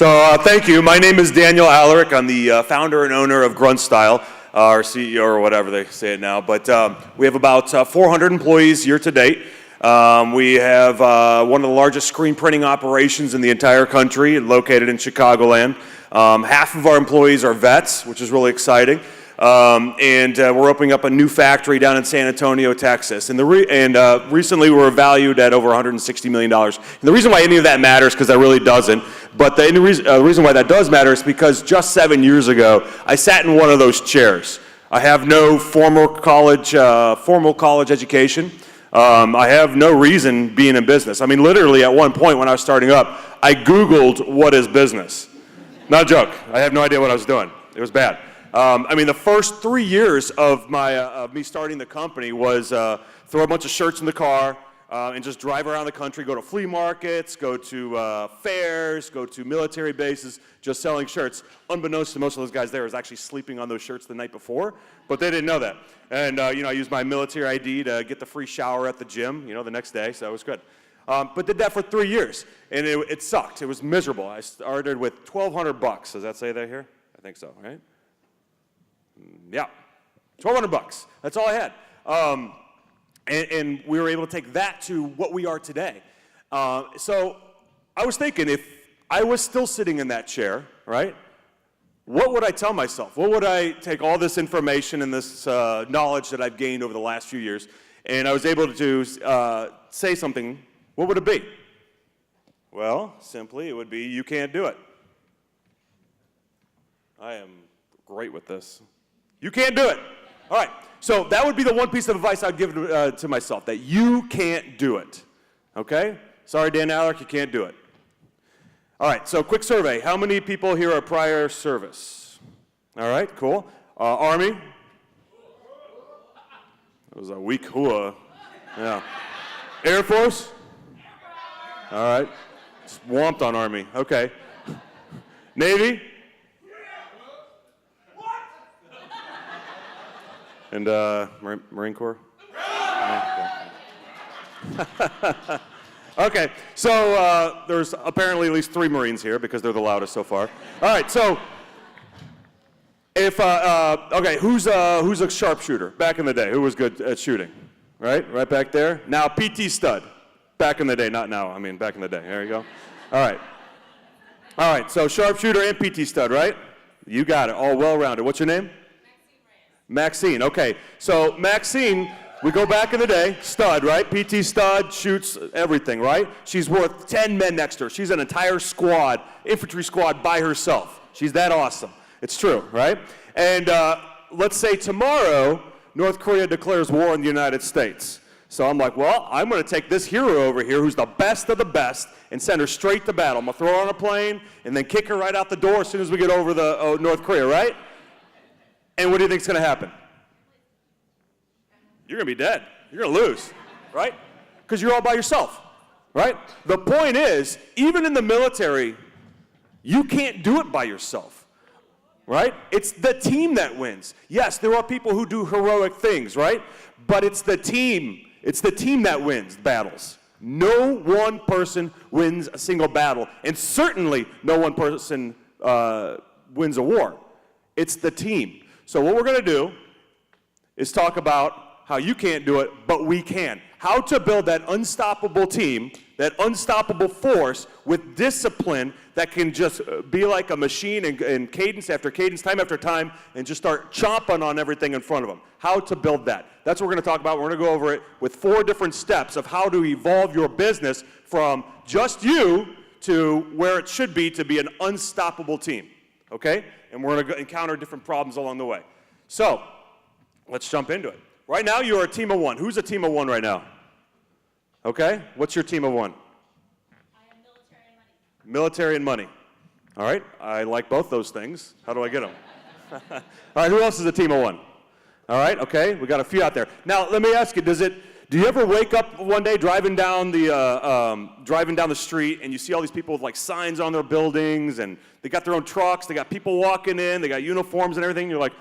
Thank you. My name is Daniel Alarik. I'm the founder and owner of Grunt Style, or CEO, or whatever they say it now. But we have about 400 employees year to date. We have one of the largest screen printing operations in the entire country, located in Chicagoland. Half of our employees are vets, which is really exciting. And we're opening up a new factory down in San Antonio, Texas. And recently we were valued at over $160 million. And the reason why any of that matters, because that really doesn't, but the reason why that does matter is because just 7 years ago, I sat in one of those chairs. I have no formal college education. I have no reason being in business. I mean, literally at one point when I was starting up, I Googled what is business. Not a joke. I have no idea what I was doing. It was bad. I mean, the first 3 years of me starting the company was throw a bunch of shirts in the car and just drive around the country, go to flea markets, go to fairs, go to military bases, just selling shirts. Unbeknownst to most of those guys there, I was actually sleeping on those shirts the night before, but they didn't know that. And I used my military ID to get the free shower at the gym, the next day, so it was good. But did that for 3 years, and it sucked. It was miserable. I started with $1,200. Does that say that here? I think so, right? Yeah, $1,200. That's all I had. And we were able to take that to what we are today. So I was thinking, if I was still sitting in that chair, right, what would I tell myself? What would I take all this information and this knowledge that I've gained over the last few years, and I was able to say something, what would it be? Well, simply, it would be, you can't do it. I am great with this. You can't do it. All right, so that would be the one piece of advice I'd give to myself, that you can't do it, okay? Sorry, Dan Alarik, you can't do it. All right, so quick survey. How many people here are prior service? All right, cool. Army? That was a weak hua. Yeah. Air Force? All right. Swamped on Army. Okay. Navy? And Marine Corps? Okay, so there's apparently at least 3 Marines here because they're the loudest so far. All right, so if okay, who's a sharpshooter back in the day? Who was good at shooting? Right back there. Now PT stud, back in the day, not now. I mean back in the day. There you go. All right. So sharpshooter and PT stud, right? You got it. All well-rounded. What's your name? Maxine, okay. So Maxine, we go back in the day, stud, right? PT stud, shoots everything, right? She's worth 10 men next to her. She's an entire squad, infantry squad by herself. She's that awesome. It's true, right? And let's say tomorrow, North Korea declares war on the United States. So I'm like, well, I'm going to take this hero over here who's the best of the best and send her straight to battle. I'm going to throw her on a plane and then kick her right out the door as soon as we get over the North Korea, right? And what do you think is going to happen? You're going to be dead. You're going to lose, right? Because you're all by yourself, right? The point is, even in the military, you can't do it by yourself, right? It's the team that wins. Yes, there are people who do heroic things, right? But it's the team. It's the team that wins battles. No one person wins a single battle, and certainly no one person wins a war. It's the team. So what we're going to do is talk about how you can't do it, but we can. How to build that unstoppable team, that unstoppable force with discipline that can just be like a machine and cadence after cadence, time after time, and just start chomping on everything in front of them. How to build that. That's what we're going to talk about. We're going to go over it with 4 different steps of how to evolve your business from just you to where it should be to be an unstoppable team. Okay? And we're going to encounter different problems along the way. So, let's jump into it. Right now, you are a team of 1. Who's a team of 1 right now? Okay? What's your team of 1? I am military and money. Military and money. All right? I like both those things. How do I get them? All right, who else is a team of 1? All right, okay, we got a few out there. Now, let me ask you, do you ever wake up one day driving down the street and you see all these people with like signs on their buildings and they got their own trucks, they got people walking in, they got uniforms and everything, and you're like,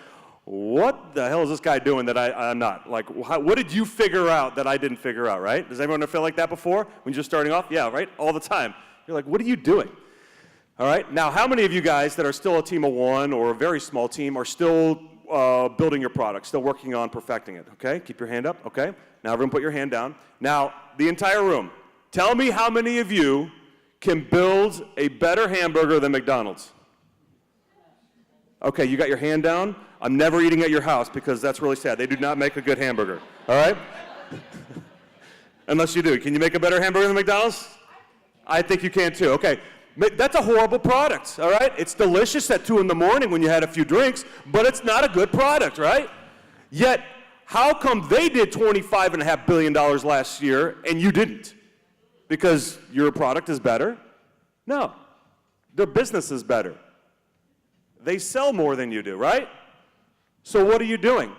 what the hell is this guy doing that I'm not? Like, what did you figure out that I didn't figure out, right? Does everyone feel like that before when you're starting off? Yeah, right? All the time. You're like, what are you doing? All right? Now, how many of you guys that are still a team of one or a very small team are still building your product, still working on perfecting it? Okay? Keep your hand up. Okay? Now, everyone put your hand down. Now, the entire room, tell me how many of you can build a better hamburger than McDonald's? Okay, you got your hand down. I'm never eating at your house because that's really sad. They do not make a good hamburger. All right? Unless you do. Can you make a better hamburger than McDonald's? I think you can too. Okay. That's a horrible product, all right? It's delicious at 2 in the morning when you had a few drinks, but it's not a good product, right? Yet, how come they did $25.5 billion last year and you didn't? Because your product is better? No. Their business is better. They sell more than you do, right? So what are you doing?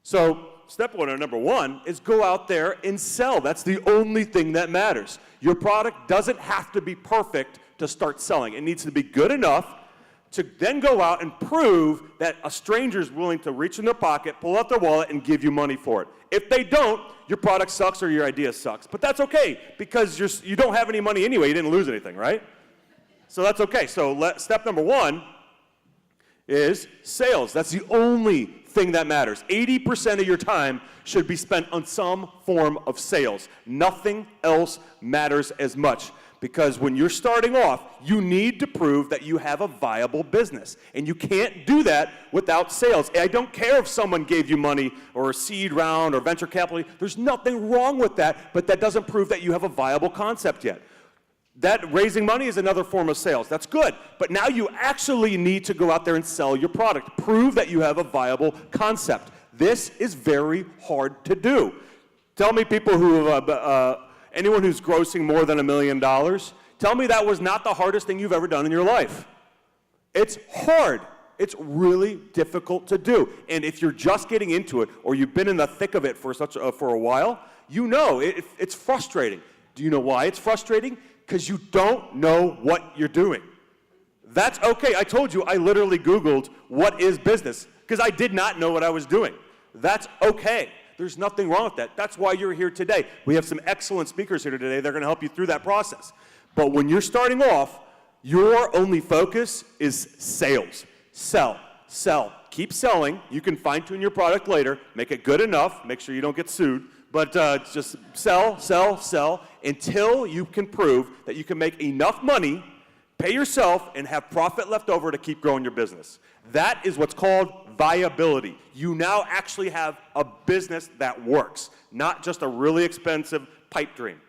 So step one or number one is go out there and sell. That's the only thing that matters. Your product doesn't have to be perfect to start selling. It needs to be good enough to then go out and prove that a stranger is willing to reach in their pocket, pull out their wallet, and give you money for it. If they don't, your product sucks or your idea sucks. But that's okay because you don't have any money anyway. You didn't lose anything, right? So that's okay. So step number one is sales. That's the only thing that matters. 80% of your time should be spent on some form of sales. Nothing else matters as much. Because when you're starting off, you need to prove that you have a viable business. And you can't do that without sales. I don't care if someone gave you money or a seed round or venture capital. There's nothing wrong with that, but that doesn't prove that you have a viable concept yet. That raising money is another form of sales. That's good. But now you actually need to go out there and sell your product. Prove that you have a viable concept. This is very hard to do. Tell me people who anyone who's grossing more than $1 million, tell me that was not the hardest thing you've ever done in your life. It's hard. It's really difficult to do. And if you're just getting into it or you've been in the thick of it for a while, you know it's frustrating. Do you know why it's frustrating? Because you don't know what you're doing. That's okay. I told you I literally Googled what is business because I did not know what I was doing. That's okay. There's nothing wrong with that. That's why you're here today. We have some excellent speakers here today. They're going to help you through that process. But when you're starting off, your only focus is sales. Sell, sell. Keep selling. You can fine-tune your product later. Make it good enough. Make sure you don't get sued. But just sell, sell, sell until you can prove that you can make enough money, pay yourself, and have profit left over to keep growing your business. That is what's called viability. You now actually have a business that works, not just a really expensive pipe dream.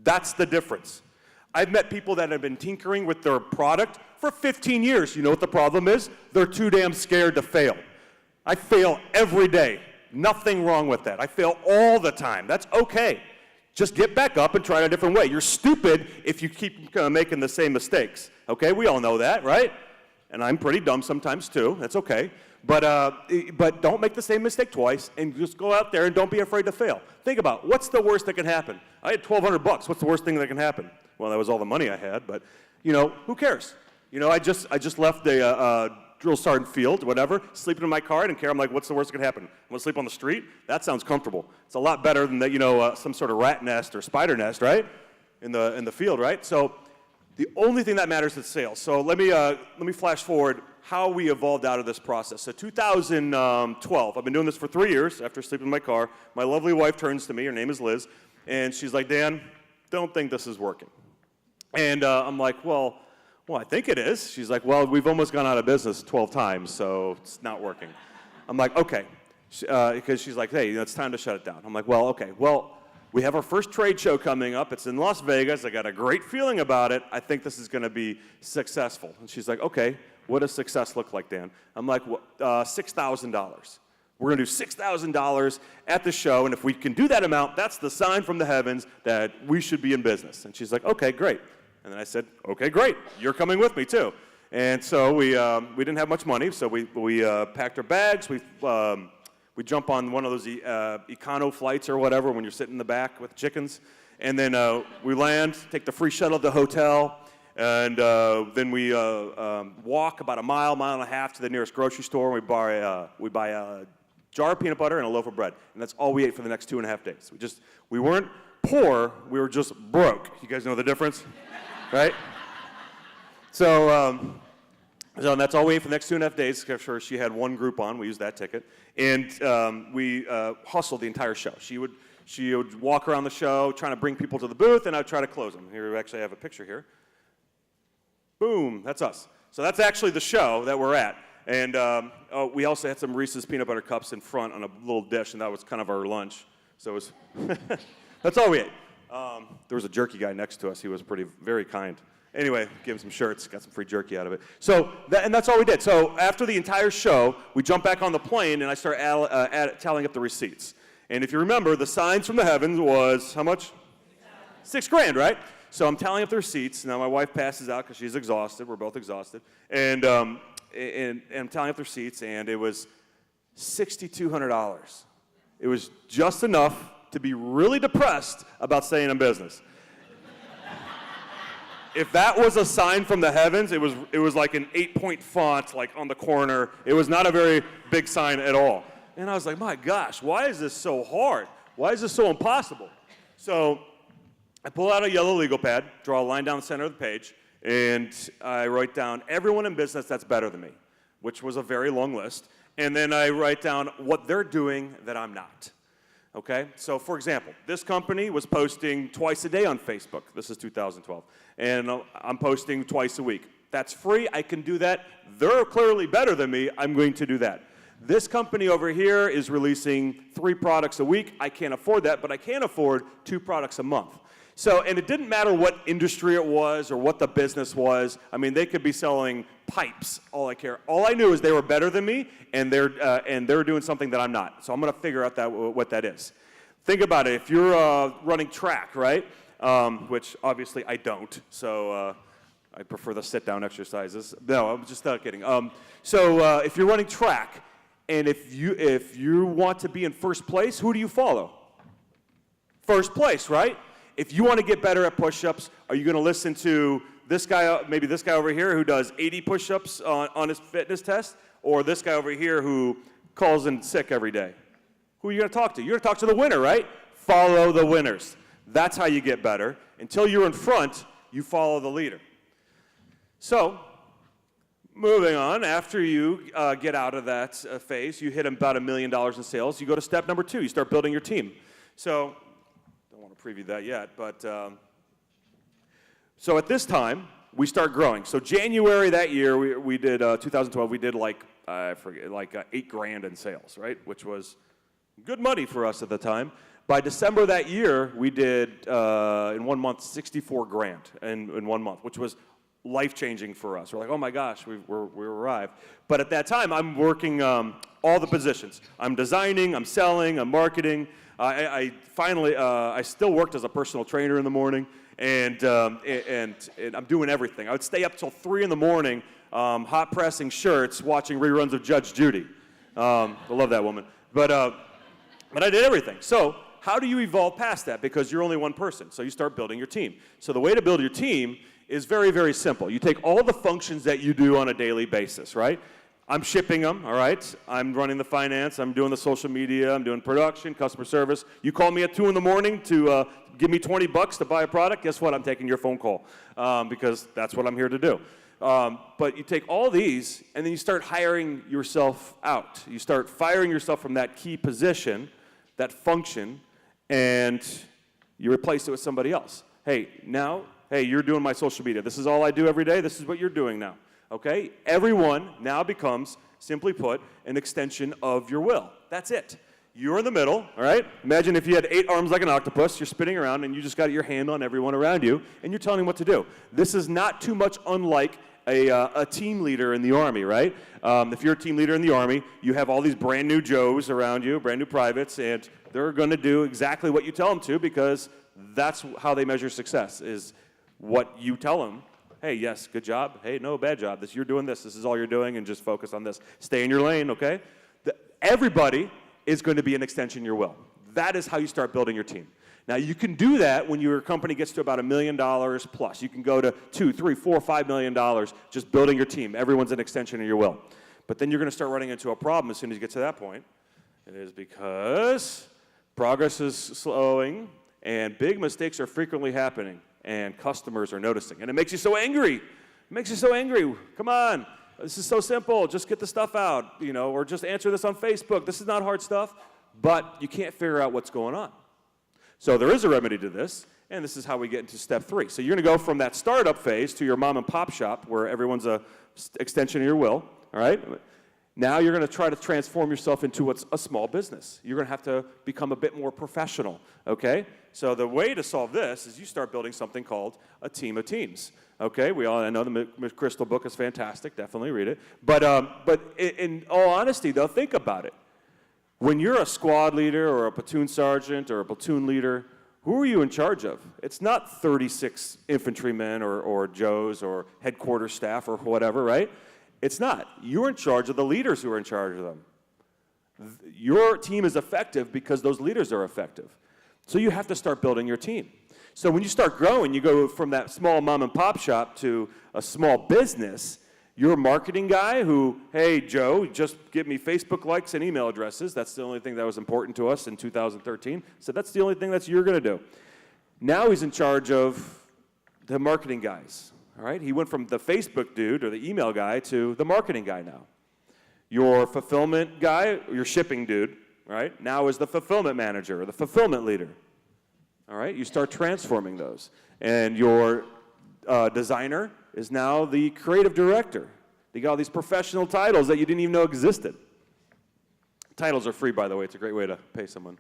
That's the difference. I've met people that have been tinkering with their product for 15 years. You know what the problem is? They're too damn scared to fail. I fail every day. Nothing wrong with that. I fail all the time. That's okay. Just get back up and try it a different way. You're stupid if you keep making the same mistakes. Okay, we all know that, right? And I'm pretty dumb sometimes too. That's okay. But don't make the same mistake twice and just go out there and don't be afraid to fail. Think about what's the worst that can happen. I had $1,200. What's the worst thing that can happen? Well, that was all the money I had, but who cares? I just left the drill sergeant field, whatever, sleeping in my car. I didn't care. I'm like, what's the worst that could happen? I'm going to sleep on the street? That sounds comfortable. It's a lot better than that, some sort of rat nest or spider nest, right? In the field, right? So the only thing that matters is sales. So let me flash forward how we evolved out of this process. So 2012, I've been doing this for 3 years after sleeping in my car. My lovely wife turns to me, her name is Liz, and she's like, Dan, don't think this is working. And I'm like, well, I think it is. She's like, well, we've almost gone out of business 12 times, so it's not working. I'm like, okay. Because she's like, hey, it's time to shut it down. I'm like, well, okay. Well, we have our first trade show coming up. It's in Las Vegas. I got a great feeling about it. I think this is going to be successful. And she's like, okay, what does success look like, Dan? I'm like, $6,000. We're going to do $6,000 at the show, and if we can do that amount, that's the sign from the heavens that we should be in business. And she's like, okay, great. And then I said, okay, great. You're coming with me, too. And so we didn't have much money, so we packed our bags. We jump on one of those econo flights or whatever when you're sitting in the back with chickens. And then we land, take the free shuttle to the hotel, and then we walk about a mile and a half to the nearest grocery store. And we buy a jar of peanut butter and a loaf of bread. And that's all we ate for the next 2.5 days. We weren't poor, we were just broke. You guys know the difference? Right? So that's all we ate for the next 2.5 days. I'm sure she had one Groupon. We used that ticket. And we hustled the entire show. She would walk around the show trying to bring people to the booth, and I'd try to close them. Here, we actually have a picture here. Boom, that's us. So that's actually the show that we're at. And we also had some Reese's peanut butter cups in front on a little dish, and that was kind of our lunch. So it was that's all we ate. There was a jerky guy next to us. He was very kind. Anyway, gave him some shirts, got some free jerky out of it. And that's all we did. So after the entire show, we jumped back on the plane, and I started tallying up the receipts. And if you remember, the signs from the heavens was how much? $6,000, right? So I'm tallying up the receipts. Now my wife passes out because she's exhausted. We're both exhausted. And I'm tallying up the receipts, and it was $6,200. It was just enough to be really depressed about staying in business. If that was a sign from the heavens, it was like an 8-point font, like on the corner. It was not a very big sign at all. And I was like, my gosh, why is this so hard? Why is this so impossible? So I pull out a yellow legal pad, draw a line down the center of the page, and I write down everyone in business that's better than me, which was a very long list. And then I write down what they're doing that I'm not. Okay? So, for example, this company was posting twice a day on Facebook. This is 2012. And I'm posting twice a week. That's free. I can do that. They're clearly better than me. I'm going to do that. This company over here is releasing 3 products a week. I can't afford that, but I can afford 2 products a month. So, and it didn't matter what industry it was or what the business was. I mean, they could be selling pipes. All I knew is they were better than me, and they're doing something that I'm not. So I'm going to figure out what that is. Think about it. If you're running track, right? Which obviously I don't. So I prefer the sit-down exercises. No, I'm just kidding. If you're running track, and if you want to be in first place, who do you follow? First place, right? If you want to get better at push-ups, are you going to listen to this guy, maybe this guy over here who does 80 push-ups on his fitness test, or this guy over here who calls in sick every day? Who are you going to talk to? You're going to talk to the winner, right? Follow the winners. That's how you get better. Until you're in front, you follow the leader. So, moving on, after you get out of that phase, you hit about $1 million in sales, you go to step number 2. You start building your team. So, preview that yet, but so at this time we start growing. So January that year we did 2012. We did like $8,000 in sales, right? Which was good money for us at the time. By December that year, we did in 1 month $64,000 in 1 month, which was life-changing for us. We're like, oh my gosh, we arrived. But at that time, I'm working all the positions. I'm designing, I'm selling, I'm marketing. I finally still worked as a personal trainer in the morning, and I'm doing everything. I would stay up till 3 in the morning, hot pressing shirts, watching reruns of Judge Judy. I love that woman. But I did everything. So how do you evolve past that? Because you're only one person, so you start building your team. So the way to build your team is very, very simple. You take all the functions that you do on a daily basis, right? I'm shipping them, all right? I'm running the finance, I'm doing the social media, I'm doing production, customer service. You call me at 2 in the morning to give me $20 to buy a product, guess what? I'm taking your phone call because that's what I'm here to do. But you take all these and then you start hiring yourself out. You start firing yourself from that key position, that function, and you replace it with somebody else. Hey, you're doing my social media. This is all I do every day. This is what you're doing now. Okay? Everyone now becomes, simply put, an extension of your will. That's it. You're in the middle, all right? Imagine if you had 8 arms like an octopus, you're spinning around, and you just got your hand on everyone around you, and you're telling them what to do. This is not too much unlike a team leader in the Army, right? If you're a team leader in the Army, you have all these brand new Joes around you, brand new privates, and they're going to do exactly what you tell them to because that's how they measure success, is what you tell them. Hey, yes, good job. Hey, no, bad job. You're doing this. This is all you're doing, and just focus on this. Stay in your lane, okay? Everybody is going to be an extension of your will. That is how you start building your team. Now, you can do that when your company gets to about $1 million plus. You can go to $2, $3, $4, $5 million just building your team. Everyone's an extension of your will. But then you're going to start running into a problem as soon as you get to that point. It is because progress is slowing, and big mistakes are frequently happening. And customers are noticing. And it makes you so angry makes you so angry. Come on. This is so simple. Just get the stuff out, or just answer this on Facebook. This is not hard stuff, but you can't figure out what's going on. So there is a remedy to this, and this is how we get into step 3. So you're going to go from that startup phase to your mom and pop shop where everyone's a extension of your will, all right? Now you're going to try to transform yourself into what's a small business. You're going to have to become a bit more professional, okay? So the way to solve this is you start building something called a team of teams, okay? I know the McChrystal book is fantastic, definitely read it. But in all honesty, though, think about it. When you're a squad leader or a platoon sergeant or a platoon leader, who are you in charge of? It's not 36 infantrymen or Joes or headquarters staff or whatever, right? It's not. You're in charge of the leaders who are in charge of them. Your team is effective because those leaders are effective. So you have to start building your team. So when you start growing, you go from that small mom and pop shop to a small business. You're a marketing guy who, hey, Joe, just give me Facebook likes and email addresses. That's the only thing that was important to us in 2013. So that's the only thing that you're going to do. Now he's in charge of the marketing guys. All right? He went from the Facebook dude or the email guy to the marketing guy now. Your fulfillment guy, your shipping dude, right, now is the fulfillment manager or the fulfillment leader. All right? You start transforming those. And your designer is now the creative director. They got all these professional titles that you didn't even know existed. Titles are free, by the way. It's a great way to pay someone.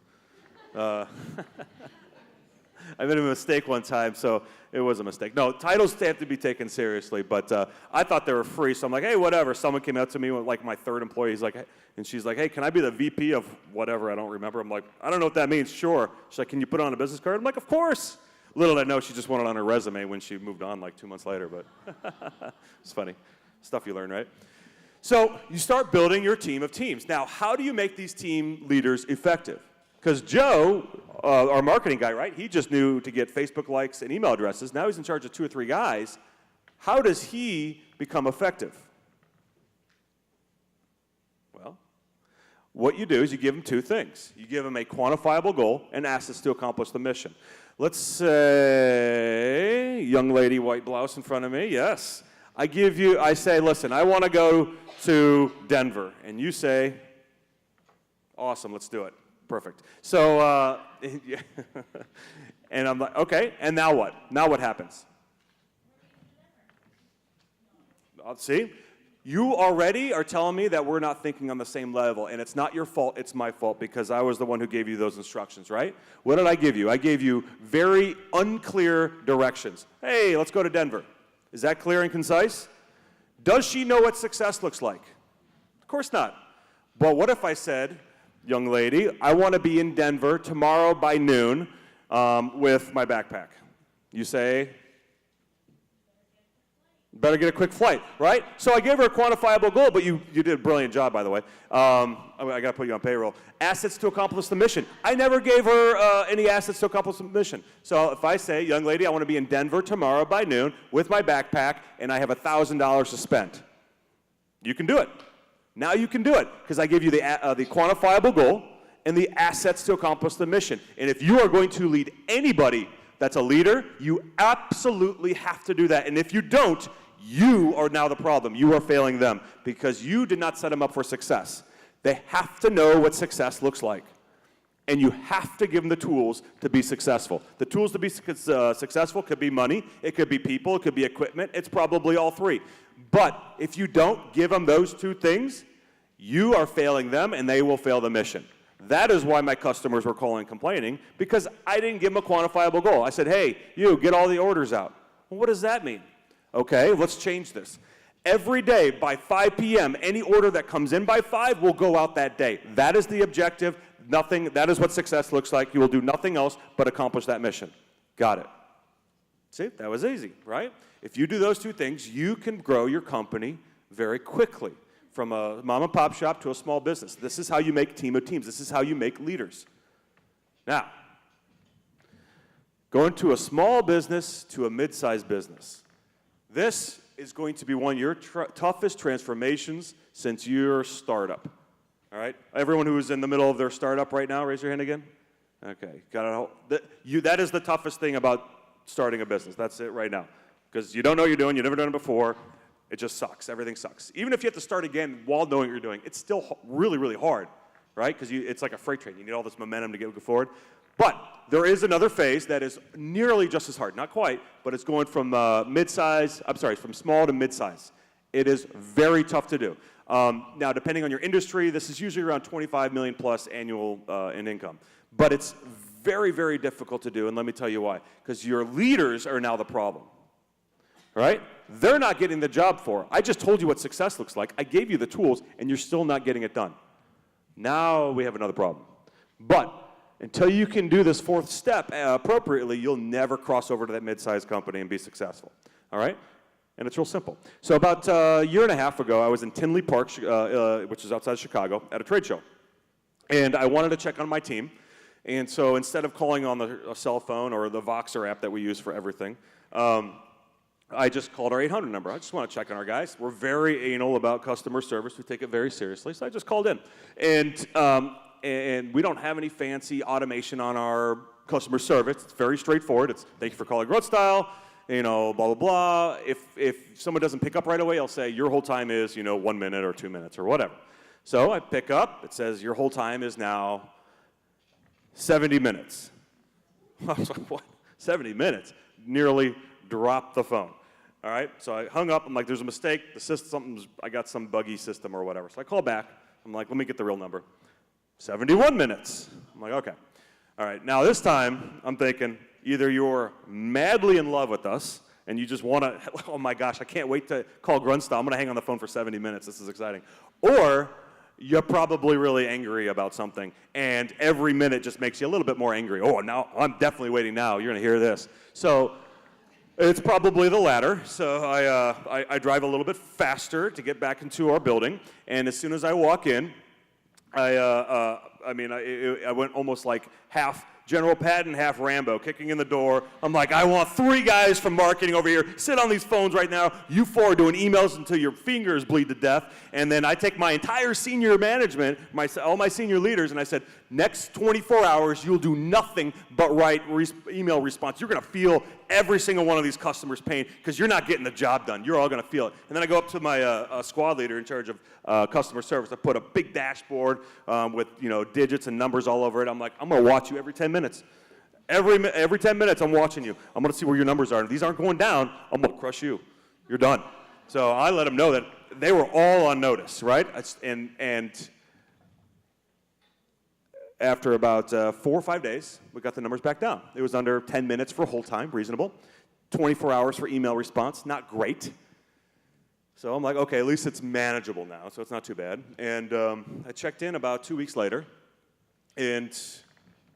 I made a mistake one time, so it was a mistake. No, titles have to be taken seriously, but I thought they were free, so I'm like, hey, whatever. Someone came out to me, like my third employee, and she's like, hey, can I be the VP of whatever? I don't remember. I'm like, I don't know what that means. Sure. She's like, can you put it on a business card? I'm like, of course. Little did I know she just wanted it on her resume when she moved on like 2 months later, but it's funny. Stuff you learn, right? So you start building your team of teams. Now, how do you make these team leaders effective? Because Joe, our marketing guy, right, he just knew to get Facebook likes and email addresses. Now he's in charge of 2 or 3 guys. How does he become effective? Well, what you do is you give him 2 things. You give him a quantifiable goal and assets to accomplish the mission. Let's say, young lady, white blouse in front of me, yes. I say, listen, I want to go to Denver. And you say, awesome, let's do it. Perfect. So, and I'm like, okay, and now what? Now what happens? See? You already are telling me that we're not thinking on the same level, and it's not your fault, it's my fault, because I was the one who gave you those instructions, right? What did I give you? I gave you very unclear directions. Hey, let's go to Denver. Is that clear and concise? Does she know what success looks like? Of course not. But what if I said, young lady, I want to be in Denver tomorrow by noon with my backpack? You say, better get a quick flight, right? So I gave her a quantifiable goal, but you did a brilliant job, by the way. I got to put you on payroll. Assets to accomplish the mission. I never gave her any assets to accomplish the mission. So if I say, young lady, I want to be in Denver tomorrow by noon with my backpack, and I have $1,000 to spend. You can do it. Now you can do it, because I gave you the quantifiable goal and the assets to accomplish the mission. And if you are going to lead anybody that's a leader, you absolutely have to do that. And if you don't, you are now the problem. You are failing them because you did not set them up for success. They have to know what success looks like. And you have to give them the tools to be successful. The tools to be successful could be money, it could be people, it could be equipment. It's probably all 3. But if you don't give them those 2 things, you are failing them and they will fail the mission. That is why my customers were calling and complaining, because I didn't give them a quantifiable goal. I said, hey, you, get all the orders out. Well, what does that mean? Okay, let's change this. Every day by 5 p.m., any order that comes in by 5 will go out that day. That is the objective. That is what success looks like. You will do nothing else but accomplish that mission. Got it. See, that was easy, right? If you do those 2 things, you can grow your company very quickly. From a mom and pop shop to a small business. This is how you make team of teams. This is how you make leaders. Now, going to a small business to a mid-sized business. This is going to be one of your toughest transformations since your startup. All right? Everyone who is in the middle of their startup right now, raise your hand again. Okay, got it. That is the toughest thing about starting a business. That's it right now. Because you don't know what you're doing, you've never done it before, it just sucks. Everything sucks. Even if you have to start again while knowing what you're doing, it's still really, really hard, right? Because it's like a freight train. You need all this momentum to go forward. But there is another phase that is nearly just as hard. Not quite, but it's going from from small to mid-size. It is very tough to do. Now, depending on your industry, this is usually around 25 million plus annual in income. But it's very, very difficult to do, and let me tell you why. Because your leaders are now the problem, right? They're not getting the job for. I just told you what success looks like. I gave you the tools, and you're still not getting it done. Now we have another problem. But until you can do this fourth step appropriately, you'll never cross over to that mid-sized company and be successful, all right? And it's real simple. So about a year and a half ago, I was in Tinley Park, which is outside Chicago, at a trade show. And I wanted to check on my team. And so instead of calling on a cell phone or the Voxer app that we use for everything, I just called our 800 number. I just want to check on our guys. We're very anal about customer service. We take it very seriously. So I just called in. And we don't have any fancy automation on our customer service. It's very straightforward. It's thank you for calling Grunt Style, blah, blah, blah. If someone doesn't pick up right away, I'll say your hold time is, 1 minute or 2 minutes or whatever. So I pick up. It says your hold time is now 70 minutes. I was like, what? 70 minutes? Nearly dropped the phone. All right, so I hung up. I'm like, there's a mistake. The system, I got some buggy system or whatever. So I call back. I'm like, let me get the real number. 71 minutes. I'm like, okay. All right, now this time, I'm thinking, either you're madly in love with us, and you just want to, oh my gosh, I can't wait to call Grunt Style. I'm going to hang on the phone for 70 minutes. This is exciting. Or you're probably really angry about something, and every minute just makes you a little bit more angry. Oh, now I'm definitely waiting now. You're going to hear this. So it's probably the latter. So I drive a little bit faster to get back into our building, and as soon as I walk in, I went almost like half General Patton, half Rambo, kicking in the door. I'm like, I want 3 guys from marketing over here. Sit on these phones right now. You 4 are doing emails until your fingers bleed to death. And then I take my entire senior management, all my senior leaders, and I said, next 24 hours, you'll do nothing but write email response. You're going to feel every single one of these customers' pain because you're not getting the job done. You're all going to feel it. And then I go up to my squad leader in charge of customer service. I put a big dashboard with digits and numbers all over it. I'm like, I'm going to watch you every 10 minutes. Every 10 minutes, I'm watching you. I'm going to see where your numbers are. And if these aren't going down, I'm going to crush you. You're done. So I let them know that they were all on notice, right? And after about 4 or 5 days, we got the numbers back down. It was under 10 minutes for hold time, reasonable. 24 hours for email response, not great. So I'm like, okay, at least it's manageable now, so it's not too bad. And I checked in about 2 weeks later, and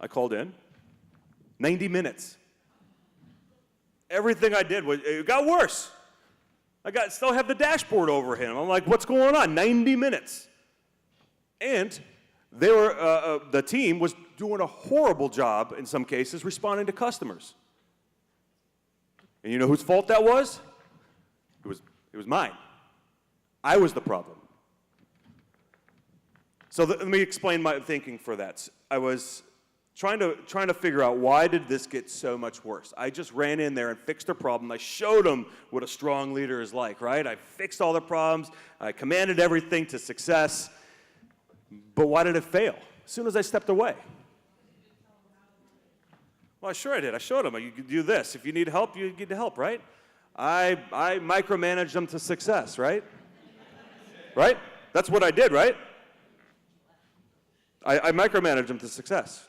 I called in. 90 minutes. Everything I did, it got worse. Still have the dashboard over him. I'm like, what's going on? 90 minutes. And the team was doing a horrible job, in some cases, responding to customers. And you know whose fault that was? It was mine. I was the problem. So let me explain my thinking for that. I was trying to figure out why did this get so much worse. I just ran in there and fixed a problem. I showed them what a strong leader is like, right? I fixed all the problems. I commanded everything to success. But why did it fail? As soon as I stepped away. Well, sure I did. I showed them. You can do this. If you need help, you get help, right? I micromanaged them to success, right? Right? That's what I did, right? I micromanaged them to success.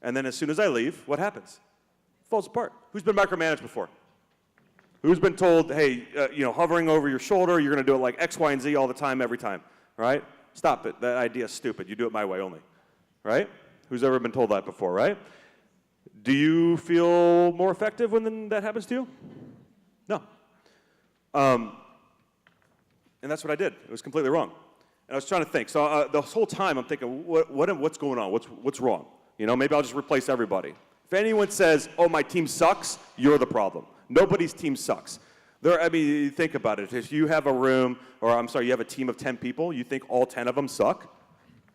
And then as soon as I leave, what happens? It falls apart. Who's been micromanaged before? Who's been told, hey, hovering over your shoulder, you're going to do it like X, Y, and Z all the time, every time, right? Stop it. That idea is stupid. You do it my way only, right? Who's ever been told that before, right? Do you feel more effective when that happens to you? No. And that's what I did. It was completely wrong. And I was trying to think. So the whole time I'm thinking, what's going on? What's wrong? Maybe I'll just replace everybody. If anyone says, oh, my team sucks, you're the problem. Nobody's team sucks. You think about it. If you have a room, or I'm sorry, you have a team of 10 people, you think all 10 of them suck?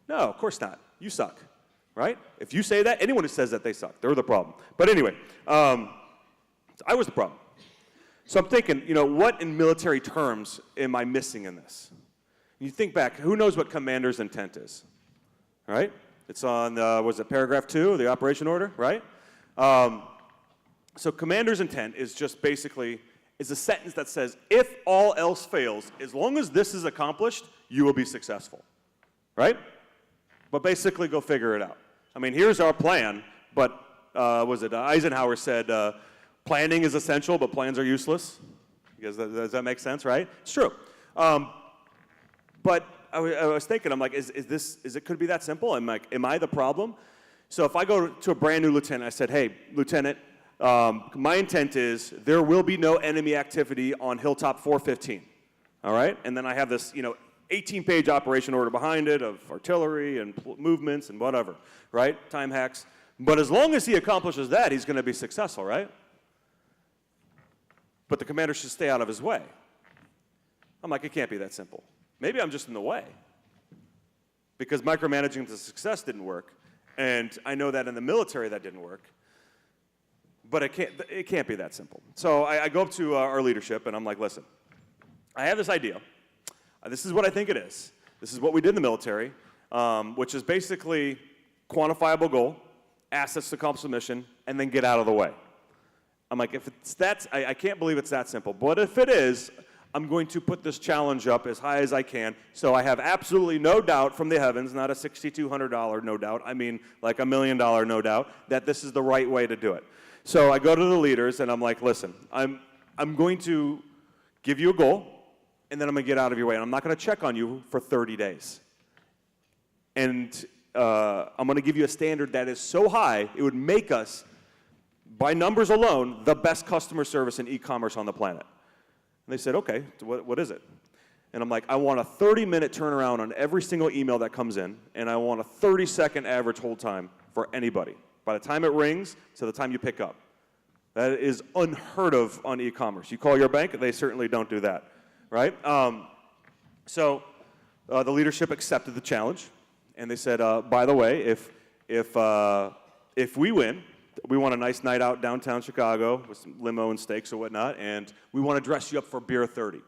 No, of course not. You suck, right? If you say that, anyone who says that, they suck. They're the problem. But anyway, I was the problem. So I'm thinking, what in military terms am I missing in this? You think back, who knows what commander's intent is? All right? It's on, was it paragraph 2 of the operation order, right? So commander's intent is just basically, is a sentence that says, if all else fails, as long as this is accomplished, you will be successful, right? But basically, go figure it out. I mean, here's our plan, but Eisenhower said, planning is essential, but plans are useless. Does that make sense, right? It's true. But I was thinking, I'm like, could it be that simple? I'm like, am I the problem? So if I go to a brand new lieutenant, I said, hey, lieutenant, my intent is there will be no enemy activity on Hilltop 415, all right? And then I have this, 18-page operation order behind it of artillery and movements and whatever, right? Time hacks. But as long as he accomplishes that, he's going to be successful, right? But the commander should stay out of his way. I'm like, it can't be that simple. Maybe I'm just in the way. Because micromanaging to success didn't work. And I know that in the military that didn't work. But it can't be that simple. So I go up to our leadership and I'm like, listen, I have this idea. This is what I think it is. This is what we did in the military, which is basically quantifiable goal, assets to accomplish the mission, and then get out of the way. I'm like, if it's that, I can't believe it's that simple. But if it is, I'm going to put this challenge up as high as I can, so I have absolutely no doubt from the heavens, not a $6,200 no doubt, I mean like $1 million no doubt, that this is the right way to do it. So I go to the leaders and I'm like, listen, I'm going to give you a goal, and then I'm going to get out of your way, and I'm not going to check on you for 30 days. And I'm going to give you a standard that is so high, it would make us, by numbers alone, the best customer service in e-commerce on the planet. And they said, okay, what is it? And I'm like, I want a 30-minute turnaround on every single email that comes in, and I want a 30-second average hold time for anybody, by the time it rings to the time you pick up. That is unheard of on e-commerce. You call your bank, they certainly don't do that, right? So the leadership accepted the challenge, and they said, by the way, if we win, we want a nice night out downtown Chicago with some limo and steaks or whatnot, and we want to dress you up for Beer 30.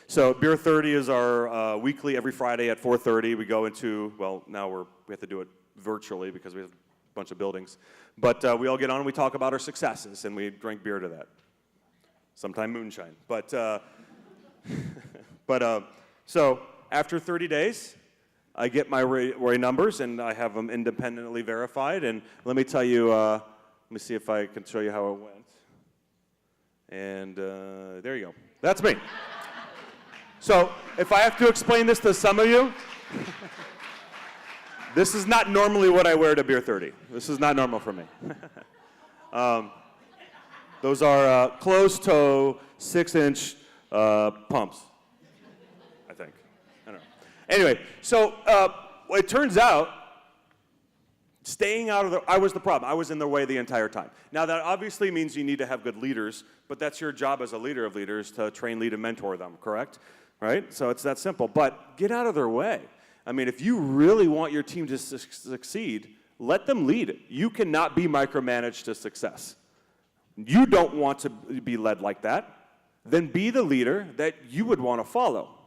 So Beer 30 is our weekly, every Friday at 4:30. We go into, well, now we have to do it virtually because we have a bunch of buildings. But we all get on and we talk about our successes, and we drink beer to that. Sometime moonshine. But so after 30 days, I get my Roy numbers, and I have them independently verified. And let me tell you, let me see if I can show you how it went. And there you go. That's me. So if I have to explain this to some of you, this is not normally what I wear to Beer 30. This is not normal for me. Those are closed-toe, 6-inch pumps, I think. I don't know. Anyway, so it turns out, staying out of the, I was the problem. I was in their way the entire time. Now that obviously means you need to have good leaders, but that's your job as a leader of leaders to train, lead, and mentor them, correct? Right? So it's that simple. But get out of their way. I mean, if you really want your team to succeed, let them lead. You cannot be micromanaged to success. You don't want to be led like that. Then be the leader that you would want to follow.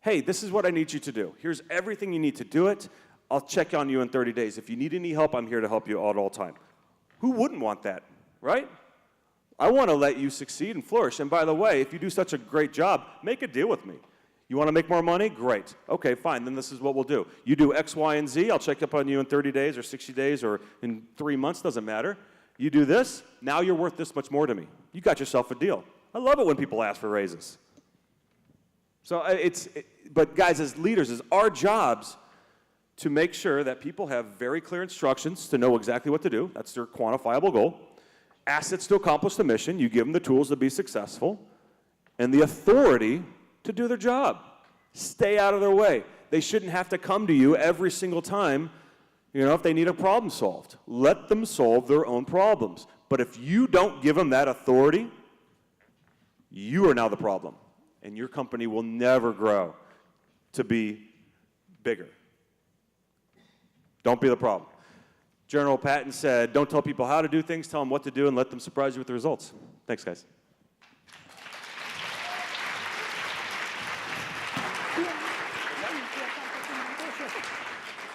Hey, this is what I need you to do. Here's everything you need to do it. I'll check on you in 30 days. If you need any help, I'm here to help you at all time. Who wouldn't want that, right? I want to let you succeed and flourish. And by the way, if you do such a great job, make a deal with me. You want to make more money? Great. Okay, fine. Then this is what we'll do. You do X, Y, and Z. I'll check up on you in 30 days or 60 days or in 3 months. Doesn't matter. You do this. Now you're worth this much more to me. You got yourself a deal. I love it when people ask for raises. So but guys, as leaders, it's our jobs to make sure that people have very clear instructions to know exactly what to do. That's their quantifiable goal. Assets to accomplish the mission. You give them the tools to be successful. And the authority to do their job. Stay out of their way. They shouldn't have to come to you every single time, if they need a problem solved. Let them solve their own problems. But if you don't give them that authority, you are now the problem. And your company will never grow to be bigger. Don't be the problem. General Patton said, don't tell people how to do things, tell them what to do, and let them surprise you with the results. Thanks, guys.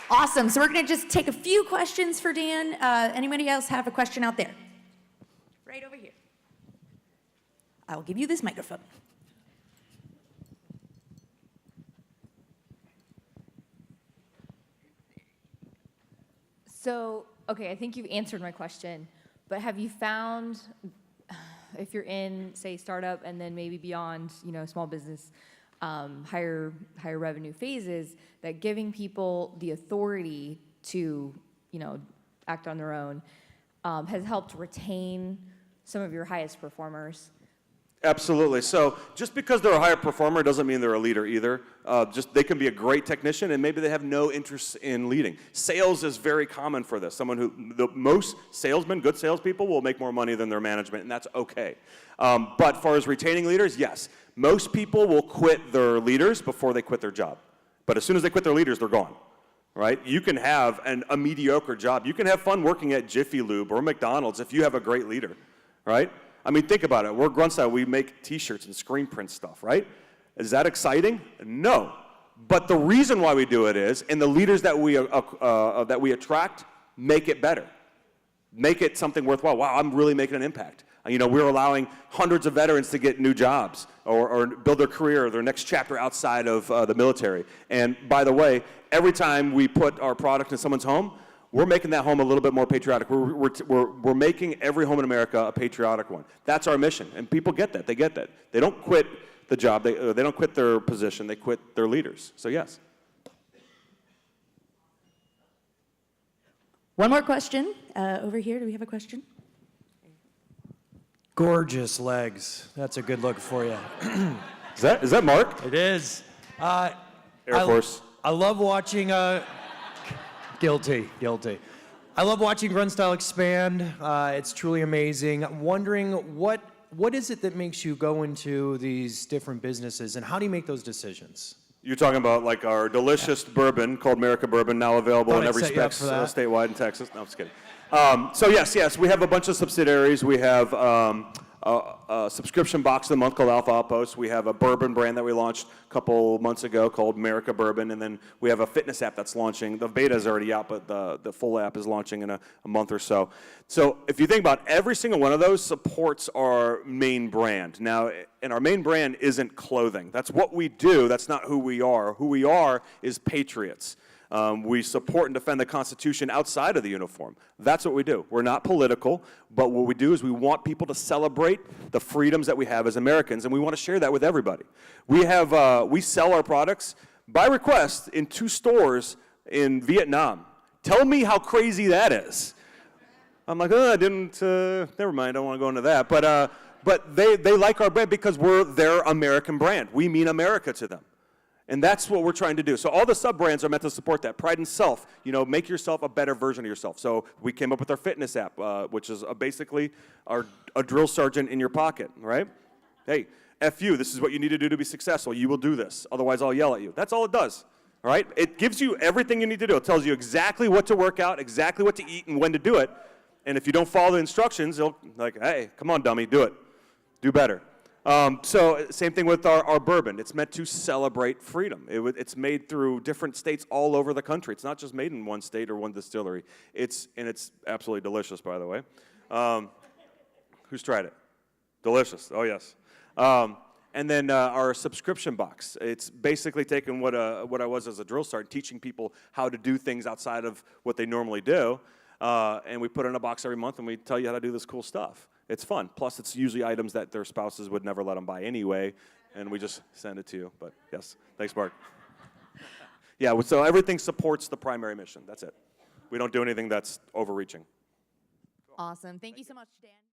Awesome. So we're going to just take a few questions for Dan. Anybody else have a question out there? Right over here. I will give you this microphone. So, okay, I think you've answered my question, but have you found, if you're in, say, startup and then maybe beyond, small business, higher revenue phases, that giving people the authority to, act on their own has helped retain some of your highest performers? Absolutely. So just because they're a higher performer doesn't mean they're a leader either. Just they can be a great technician and maybe they have no interest in leading. Sales is very common for this. Most salesmen, good salespeople, will make more money than their management, and that's okay. But as far as retaining leaders, yes, most people will quit their leaders before they quit their job. But as soon as they quit their leaders, they're gone. Right? You can have a mediocre job. You can have fun working at Jiffy Lube or McDonald's if you have a great leader. Right? I mean, think about it. We're Grunt Style. We make T-shirts and screen print stuff, right? Is that exciting? No. But the reason why we do it is, and the leaders that we attract make it better. Make it something worthwhile. Wow, I'm really making an impact. We're allowing hundreds of veterans to get new jobs or build their career, their next chapter outside of the military. And by the way, every time we put our product in someone's home, we're making that home a little bit more patriotic. We're making every home in America a patriotic one. That's our mission, and people get that. They get that. They don't quit the job. They don't quit their position. They quit their leaders. So yes. One more question. Over here, do we have a question? Gorgeous legs. That's a good look for you. Is that Mark? It is. Air Force. I love watching. Guilty. I love watching Grunt Style expand. It's truly amazing. I'm wondering what is it that makes you go into these different businesses, and how do you make those decisions? You're talking about like our delicious bourbon called America Bourbon, now available in every spec statewide in Texas. No, I'm just kidding. So yes, we have a bunch of subsidiaries. We have a subscription box of the month called Alpha Outpost. We have a bourbon brand that we launched a couple months ago called America Bourbon, and then we have a fitness app that's launching. The beta is already out, but the full app is launching in a month or so. So if you think about it, every single one of those supports our main brand. Now, and our main brand isn't clothing. That's what we do. That's not who we are. Who we are is patriots. We support and defend the Constitution outside of the uniform. That's what we do. We're not political, but what we do is we want people to celebrate the freedoms that we have as Americans, and we want to share that with everybody. We sell our products by request in 2 stores in Vietnam. Tell me how crazy that is. I'm like, never mind, I don't want to go into that. But they like our brand because we're their American brand. We mean America to them. And that's what we're trying to do. So all the sub-brands are meant to support that. Pride in self, make yourself a better version of yourself. So we came up with our fitness app, which is basically a drill sergeant in your pocket, right? Hey, F you, this is what you need to do to be successful. You will do this, otherwise I'll yell at you. That's all it does, all right? It gives you everything you need to do. It tells you exactly what to work out, exactly what to eat, and when to do it. And if you don't follow the instructions, it'll like, hey, come on, dummy, do it. Do better. So same thing with our bourbon. It's meant to celebrate freedom. It's made through different states all over the country. It's not just made in one state or one distillery. It's absolutely delicious, by the way. Who's tried it? Delicious. Oh, yes. And then our subscription box. It's basically taking what I was as a drill sergeant, teaching people how to do things outside of what they normally do. And we put it in a box every month, and we tell you how to do this cool stuff. It's fun. Plus, it's usually items that their spouses would never let them buy anyway, and we just send it to you. But yes, thanks, Mark. Yeah, so everything supports the primary mission. That's it. We don't do anything that's overreaching. Awesome. Thank you so much, Dan.